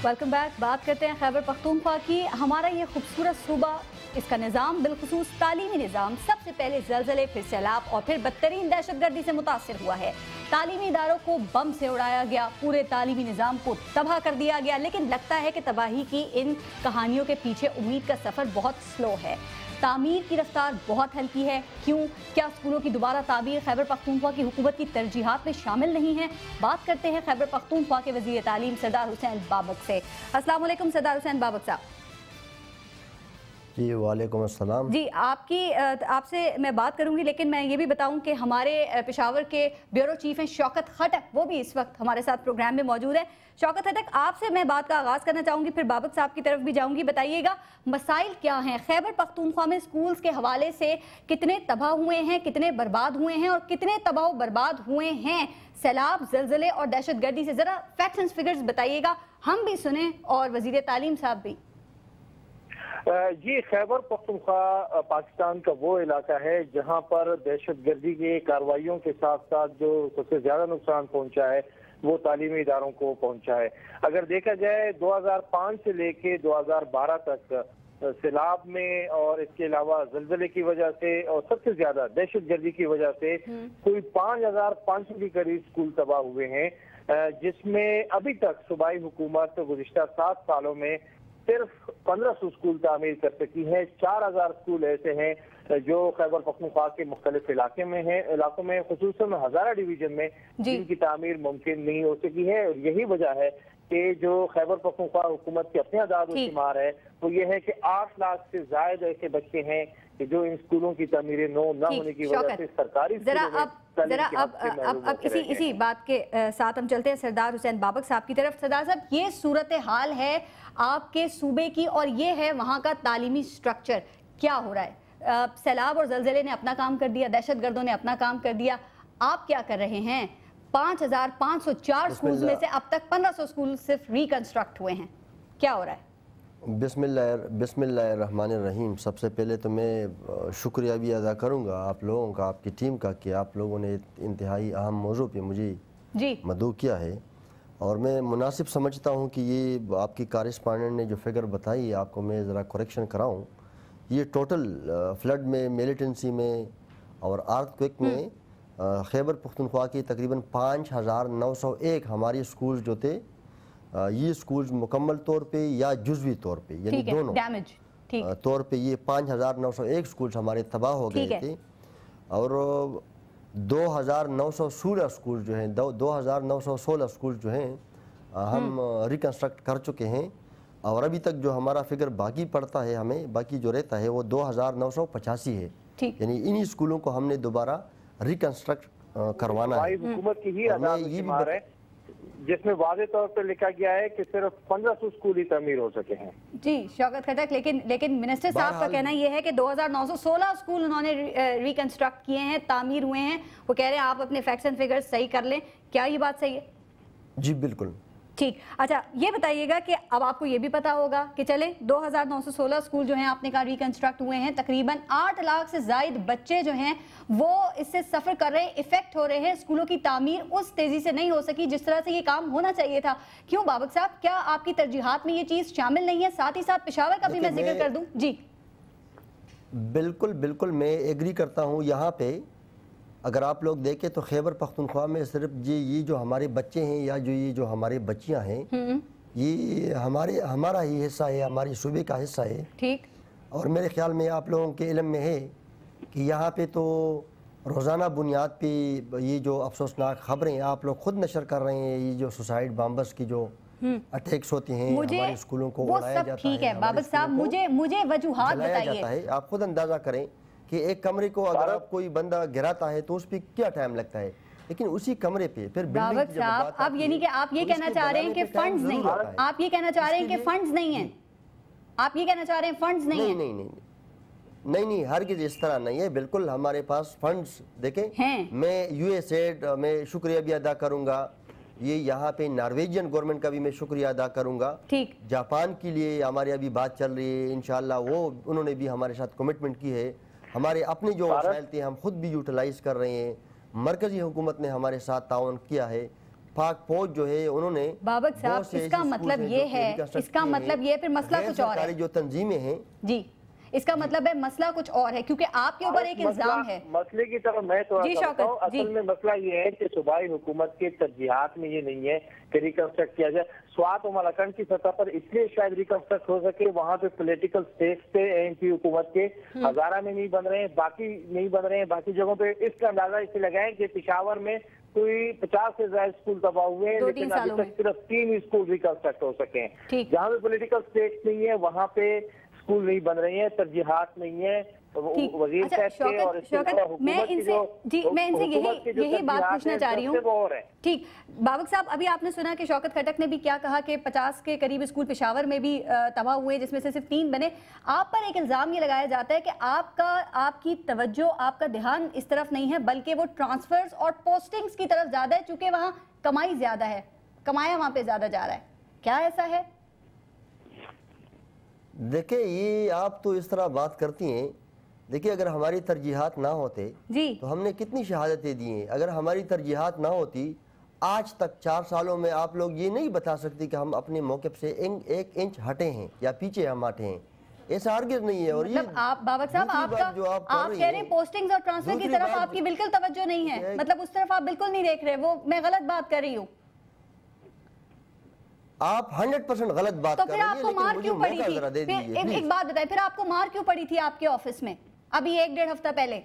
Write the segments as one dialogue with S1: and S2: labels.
S1: Welcome back. बात करते हैं खैबर पख्तूनख्वा की। हमारा ये खूबसूरत सूबा, इसका निज़ाम, बिलखुसूस तालीमी निज़ाम, सबसे पहले ज़लज़ले, फिर सैलाब और फिर बदतरीन दहशतगर्दी से मुतासिर हुआ है। तालीमी इदारों को बम से उड़ाया गया, पूरे तालीमी निज़ाम को तबाह कर दिया गया। लेकिन लगता है कि तबाही की इन कहानियों के पीछे उम्मीद का सफ़र बहुत स्लो है। तामीर की रफ्तार बहुत हल्की है। क्यों? क्या स्कूलों की दोबारा तामीर खैबर पख्तूनख्वा की हुकूमत की तरजीहात में शामिल नहीं है? बात करते हैं खैबर पख्तूनख्वा के वज़ीर तालीम सरदार हुसैन बाबक से। अस्सलाम वालेकुम सरदार हुसैन बाबक साहब।
S2: जी वालेकुम अस्सलाम।
S1: जी, आपसे मैं बात करूंगी, लेकिन मैं ये भी बताऊं कि हमारे पेशावर के ब्यूरो चीफ हैं शौकत खटक, वो भी इस वक्त हमारे साथ प्रोग्राम में मौजूद है। शौकत खटक, आपसे मैं बात का आगाज़ करना चाहूँगी, फिर बाबक साहब की तरफ भी जाऊँगी। बताइएगा मसाइल क्या हैं खैबर पख्तूनख्वा में? स्कूल्स के हवाले से कितने तबाह हुए हैं, कितने बर्बाद हुए हैं और कितने तबाह बर्बाद हुए हैं सैलाब, जलजले और दहशतगर्दी से? ज़रा फैक्ट्स एंड फिगर्स बताइएगा, हम भी सुने और वज़ीर तालीम साहब भी।
S3: जी, खैबर पख्तूनख्वा पाकिस्तान का वो इलाका है जहां पर दहशतगर्दी की कार्रवाइयों के साथ साथ जो सबसे ज्यादा नुकसान पहुंचा है वो तालीमी इदारों को पहुंचा है। अगर देखा जाए 2005 से लेके 2012 तक सैलाब में और इसके अलावा जलजले की वजह से और सबसे ज्यादा दहशतगर्दी की वजह से कोई 5500 के करीब स्कूल तबाह हुए हैं, जिसमें अभी तक सूबाई हुकूमत गुज़िश्ता 7 सालों में सिर्फ 1500 स्कूल तामीर कर सकी है। 4000 स्कूल ऐसे हैं जो खैबर पख्तूनख्वा के मुख्तलिफ इलाकों में खुसूसन हज़ारा डिवीजन में जिनकी तामीर मुमकिन नहीं हो सकी है। और यही वजह है कि जो खैबर पख्तूनख्वा हुकूमत के अपने आदाद व शुमार है वो ये है कि 8 लाख से ज्यादा ऐसे बच्चे हैं कि जो इन स्कूलों की तामीरें न होने की वजह से सरकारी
S1: अब इसी बात के साथ हम चलते हैं सरदार हुसैन बाबक साहब की तरफ। सरदार साहब, ये सूरत हाल है आपके सूबे की और ये है वहाँ का तालीमी स्ट्रक्चर। क्या हो रहा है? सैलाब और जलजले ने अपना काम कर दिया, दहशतगर्दों ने अपना काम कर दिया, आप क्या कर रहे हैं? 5504 स्कूल में से अब तक 1500 स्कूल सिर्फ रिकंस्ट्रक्ट हुए हैं। क्या हो रहा है?
S2: बिस्मिल्लाहिर्रहमानिर्रहीम। सबसे पहले तो मैं शुक्रिया भी अदा करूंगा आप लोगों का, आपकी टीम का, कि आप लोगों ने इंतहाई अहम मौजू पे मुझे मदऊ किया है। और मैं मुनासिब समझता हूं कि ये आपकी कॉरेस्पॉन्डेंट ने जो फिगर बताई, आपको मैं ज़रा करेक्शन कराऊं, ये टोटल फ्लड में, मिलिटेंसी में और अर्थक्वेक में खैबर पख्तूनख्वा की तकरीबन 5901 हमारे स्कूल्स जो थे, ये स्कूल्स मुकम्मल तौर पे या जुज़वी तौर पे, यानी दोनों तौर पे ये 5901 स्कूल्स हमारे तबाह हो गए थे। और 2916 स्कूल जो हैं 2916 स्कूल जो हैं हम रिकन्स्ट्रक्ट कर चुके हैं। और अभी तक जो हमारा फिगर बाकी पड़ता है, हमें बाकी जो रहता है वो 2985 है। यानी इन्हीं स्कूलों को हमने दोबारा रिकन्स्ट्रक्ट करवाना है।
S3: हुकूमत की ही आदाद है जिसमें वाज़े तौर पर लिखा गया है कि सिर्फ 1500 स्कूल ही तामीर हो सके हैं।
S1: जी शौकत खटक, लेकिन मिनिस्टर साहब का कहना यह है कि 2916 स्कूल उन्होंने रिकंस्ट्रक्ट किए हैं, तामीर हुए हैं। वो कह रहे हैं आप अपने फैक्ट्स एंड फिगर्स सही कर लें। क्या ये बात सही है?
S2: जी बिल्कुल
S1: ठीक। अच्छा, ये बताइएगा कि अब आपको ये भी पता होगा कि चले 2916 स्कूल जो हैं आपने कहा रिकंस्ट्रक्ट हुए हैं, तकरीबन 8 लाख से ज़ायद बच्चे जो हैं वो इससे सफ़र कर रहे हैं, इफेक्ट हो रहे हैं। स्कूलों की तामीर उस तेज़ी से नहीं हो सकी जिस तरह से ये काम होना चाहिए था। क्यों बाबक साहब, क्या आपकी तरजीहात में ये चीज़ शामिल नहीं है? साथ ही साथ पेशावर का भी मैं जिक्र कर दूँ। जी
S2: बिल्कुल मैं एग्री करता हूँ। यहाँ पे अगर आप लोग देखें तो खैबर पख्तूनख्वा में सिर्फ ये जो हमारे बच्चे हैं या ये जो हमारे बच्चियां हैं, ये हमारा ही हिस्सा है, हमारे सूबे का हिस्सा है।
S1: ठीक।
S2: और मेरे ख्याल में आप लोगों के इल्म में है कि यहाँ पे तो रोज़ाना बुनियाद पे ये जो अफसोसनाक खबरें आप लोग खुद नशर कर रहे हैं, ये जो सुसाइड बॉम्बर्स की जो अटैक्स होते हैं, हमारे स्कूलों को उड़ाया जाता है।
S1: ठीक है बाबक साहब, मुझे वजूहात बताइए।
S2: आप खुद अंदाज़ा करें कि एक कमरे को अगर आप कोई बंदा गिराता है तो उस पर क्या टाइम लगता है, लेकिन उसी कमरे पे फिर
S1: बाबक साहब, अब यानी कि आप ये कहना चाह रहे हैं कि फंड्स नहीं, आप ये कहना चाह रहे हैं कि फंड्स नहीं है, आप ये कहना चाह रहे हैं फंड्स नहीं है?
S2: नहीं, हरगिज़ इस तरह नहीं है। बिल्कुल हमारे पास फंड्स देखें। मैं यूएसएड में शुक्रिया भी अदा करूंगा, ये यहाँ पे नॉर्वेजियन गवर्नमेंट का भी मैं शुक्रिया अदा करूंगा।
S1: ठीक।
S2: जापान के लिए हमारी अभी बात चल रही है, इंशाल्लाह वो उन्होंने भी हमारे साथ कमिटमेंट की है। हमारे अपने जो वसाइल थे हम खुद भी यूटिलाइज कर रहे हैं। मरकज़ी हुकूमत ने हमारे साथ ताउन किया है। पाक फौज जो है उन्होंने
S1: बाबक साहब, इसका मतलब ये है, इसका मतलब ये फिर मसला कुछ और है।
S2: जो तंजीमें हैं जी,
S1: इसका मतलब है मसला कुछ और है, क्योंकि आपके ऊपर एक इल्जाम है।
S3: मसले की तरफ मैं थोड़ा सा असल में मसला ये है कि सूबाई हुकूमत के तरजीहात में ये नहीं है कि रिकंस्ट्रक्ट किया जाए। स्वात और मलाकंड की सतह पर इसलिए शायद रिकंस्ट्रक्ट हो सके, वहाँ पे पॉलिटिकल स्टेक्स पे एमपी हुकूमत के हजारा में नहीं बन रहे हैं, बाकी नहीं बन रहे हैं, बाकी जगहों पे इसका अंदाजा इसे लगाएं कि पेशावर में कोई 50 से ज्यादा स्कूल तबाह हुए हैं, लेकिन अभी तक सिर्फ 3 स्कूल रिकंस्ट्रक्ट हो सके हैं। जहाँ पे पॉलिटिकल स्टेक्स नहीं है वहाँ पे स्कूल नहीं बन रहे हैं, तरजीहात नहीं है। वजीर साहब और
S1: मैं इनसे यही बात पूछना चाह रही हूँ। ठीक, बाबक साहब, अभी आपने सुना कि शौकत खटक ने भी क्या कहा कि 50 के करीब स्कूल पेशावर में भी तबाह हुए, जिसमें से सिर्फ 3 बने। आप पर एक इल्जाम ये लगाया जाता है कि आपकी तवज्जो, आपका ध्यान इस तरफ नहीं है, बल्कि वो ट्रांसफर्स और पोस्टिंग्स की तरफ ज्यादा है, चूंकि वहाँ कमाई ज्यादा है, कमाया वहाँ पे ज्यादा जा रहा है। क्या ऐसा है?
S2: देखिए, ये आप तो इस तरह बात करती हैं। देखिए, अगर हमारी तरजीहात ना होते तो हमने कितनी शहादतें दी हैं। अगर हमारी तरजीहात ना होती, आज तक 4 सालों में आप लोग ये नहीं बता सकते कि हम अपने मौक़िफ़ से 1 इंच हटे हैं या पीछे हम हटे हैं। ऐसा हरगिज़ नहीं है। और
S1: मतलब ये आप बाबक साहब, आप कह रहे हैं पोस्टिंग्स और ट्रांसफर की तरफ आपकी बिल्कुल तवज्जो नहीं है, मतलब उस तरफ आप बिल्कुल नहीं देख रहे। वो मैं गलत बात कर रही हूँ?
S2: आप 100% गलत बात कर रही हैं।
S1: तो फिर आपको मार क्यों पड़ी थी? एक बात बताएं, फिर आपको मार क्यों पड़ी थी आपके ऑफिस में अभी 1-1.5 हफ्ता पहले?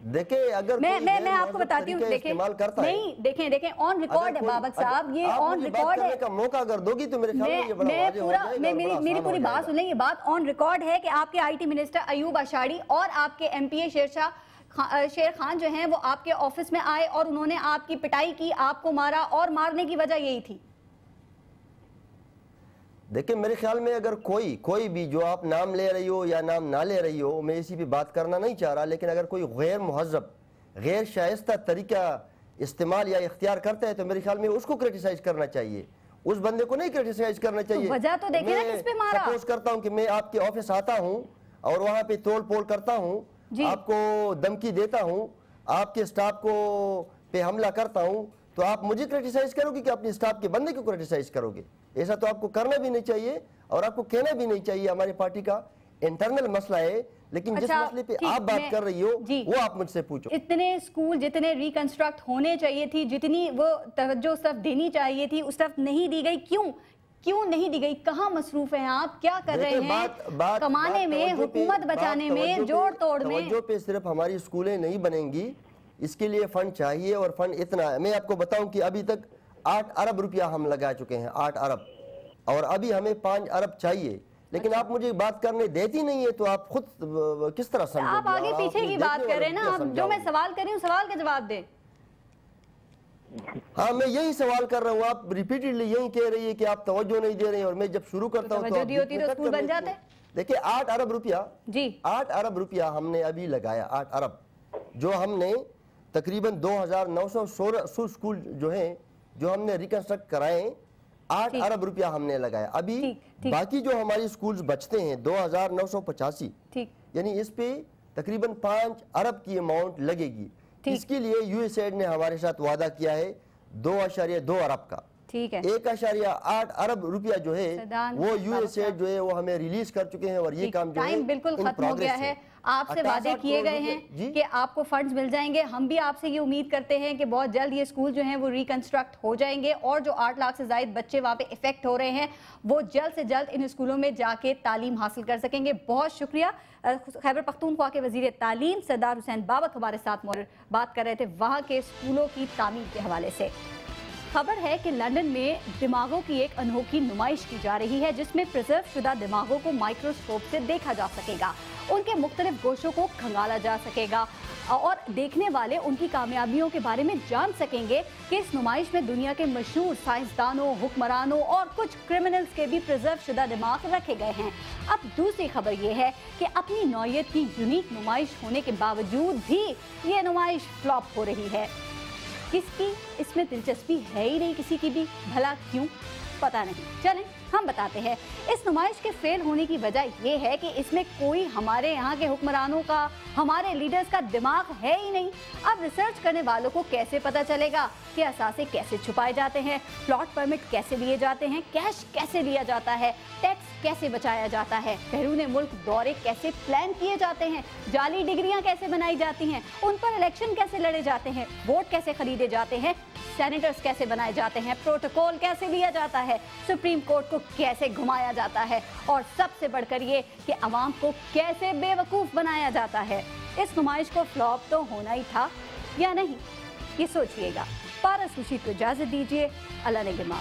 S2: देखिए, अगर
S1: मैं आपको बताती हूँ, देखें नहीं, देखें ऑन रिकॉर्ड है बाबक साहब, ये ऑन रिकॉर्ड है।
S2: का मौका अगर दोगी तो मेरे ख्याल में ये बड़ा वाज़ेह हो जाएगा,
S1: मेरी पूरी बात सुन लें। ये बात ऑन रिकॉर्ड है कि आपके आईटी मिनिस्टर अयूब अशारी और आपके एमपीए शेर खान जो हैं वो आपके ऑफिस में आए और उन्होंने आपकी पिटाई की, आपको मारा, और मारने की वजह यही थी।
S2: देखिए, मेरे ख्याल में अगर कोई भी, जो आप नाम ले रही हो या नाम ना ले रही हो, मैं इसी पे बात करना नहीं चाह रहा, लेकिन अगर कोई गैर मुहज़्ज़ब, गैर शाइस्ता तरीका इस्तेमाल या इख्तियार करता है तो मेरे ख्याल में उसको क्रिटिसाइज करना चाहिए, उस बंदे को नहीं क्रिटिसाइज करना चाहिए।
S1: तो वजह तो देखें ना, किस पे मारा।
S2: सपोज करता हूँ कि मैं आपके ऑफिस आता हूँ और वहाँ पे तोड़ पोड़ करता हूँ, आपको धमकी देता हूँ, आपके स्टाफ को पे हमला करता हूँ, तो आप मुझे क्रिटिसाइज करोगे कि अपने स्टाफ के बंदे को क्रिटिसाइज करोगे? ऐसा तो आपको करना भी नहीं चाहिए और आपको कहना भी नहीं चाहिए। हमारी पार्टी का इंटरनल मसला है, लेकिन जिस मसले पे आप बात कर रही हो वो आप मुझसे पूछो।
S1: इतने स्कूल जितने रिकंस्ट्रक्ट होने चाहिए थी, जितनी वो तवज्जो उस तरफ देनी चाहिए थी, उस तरफ नहीं दी गई। क्यों नहीं दी गई? कहाँ मसरूफ हैं आप? क्या कर रहे हैं? कमाने में, हुकूमत बचाने में, जोड़ तोड़ में।
S2: तवज्जो पे सिर्फ हमारी स्कूलें नहीं बनेंगी, इसके लिए फंड चाहिए। और फंड इतना है, मैं आपको बताऊं कि अभी तक 8 अरब रुपया हम लगा चुके हैं, 8 अरब, और अभी हमें 5 अरब चाहिए। लेकिन आप मुझे बात करने देती नहीं है, तो आप खुद किस तरह समझोगे?
S1: आप आगे पीछे की बात कर रहे हैं ना, आप जो मैं सवाल कर रही हूँ सवाल का जवाब दें।
S2: हाँ, मैं यही सवाल कर रहा हूँ, आप रिपीटेडली यही कह रही है कि आप तवज्जो नहीं दे रहे हैं, और मैं जब शुरू करता हूँ
S1: तो स्कूल बन जाते।
S2: देखिए, 8 अरब रुपया जी, 8 अरब रुपया हमने अभी लगाया। 8 अरब जो हमने तकरीबन 2916 स्कूल जो हैं जो हमने रिकंस्ट्रक्ट कराए, 8 अरब रुपया हमने लगाया। अभी बाकी जो हमारी स्कूल्स बचते हैं 2985, यानी इस पे तकरीबन 5 अरब की अमाउंट लगेगी। इसके लिए यूएसएड ने हमारे साथ वादा किया है 2.2 अरब का।
S1: ठीक है,
S2: 1.8 अरब रुपया जो है वो यूएसएड जो है वो हमें रिलीज कर चुके हैं, और ये काम जो है
S1: बिल्कुल खत्म हो गया है। आपसे वादे किए गए हैं कि आपको फंड्स मिल जाएंगे। हम भी आपसे ये उम्मीद करते हैं कि बहुत जल्द ये स्कूल जो हैं वो रिकंस्ट्रक्ट हो जाएंगे, और जो 8 लाख से ज़ायद बच्चे वहाँ पे इफेक्ट हो रहे हैं वो जल्द से जल्द इन स्कूलों में जाके तालीम हासिल कर सकेंगे। बहुत शुक्रिया। खैबर पख्तूनख्वा के वज़ीर तालीम सरदार हुसैन बाबक हमारे साथ बात कर रहे थे वहाँ के स्कूलों की तामीर के हवाले से। खबर है कि लंदन में दिमागों की एक अनोखी नुमाइश की जा रही है, जिसमें प्रिजर्व शुदा दिमागों को माइक्रोस्कोप से देखा जा सकेगा, उनके मुख्तलिफ गोशों को खंगाला जा सकेगा, और देखने वाले उनकी कामयाबियों के बारे में जान सकेंगे कि इस नुमाइश में दुनिया के मशहूर साइंसदानों, हुक्मरानों और कुछ क्रिमिनल्स के भी प्रिजर्व शुदा दिमाग रखे गए हैं। अब दूसरी खबर यह है कि अपनी नौयत की यूनिक नुमाइश होने के बावजूद भी ये नुमाइश फ्लॉप हो रही है। किसकी इसमें दिलचस्पी है ही नहीं, किसी की भी। भला क्यों? पता नहीं। चलें हम बताते हैं। इस नुमाइश के फेल होने की वजह ये है कि इसमें कोई हमारे यहाँ के हुक्मरानों का, हमारे लीडर्स का दिमाग है ही नहीं। अब रिसर्च करने वालों को कैसे पता चलेगा कि असासे कैसे छुपाए जाते हैं, प्लॉट परमिट कैसे लिए जाते हैं, कैश कैसे लिया जाता है, टैक्स कैसे बचाया जाता है, बैरून मुल्क दौरे कैसे प्लान किए जाते हैं, जाली डिग्रियां कैसे बनाई जाती हैं, उन पर इलेक्शन कैसे लड़े जाते हैं, वोट कैसे खरीदे जाते हैं, सेनेटर्स कैसे बनाए जाते हैं, प्रोटोकॉल कैसे लिया जाता है, सुप्रीम कोर्ट को कैसे घुमाया जाता है, और सबसे बढ़कर ये कि अवाम को कैसे बेवकूफ़ बनाया जाता है। इस नुमाइश को फ्लॉप तो होना ही था या नहीं, ये सोचिएगा। पारस खुशी को इजाज़त दीजिए। अल्लाह ने गिमा।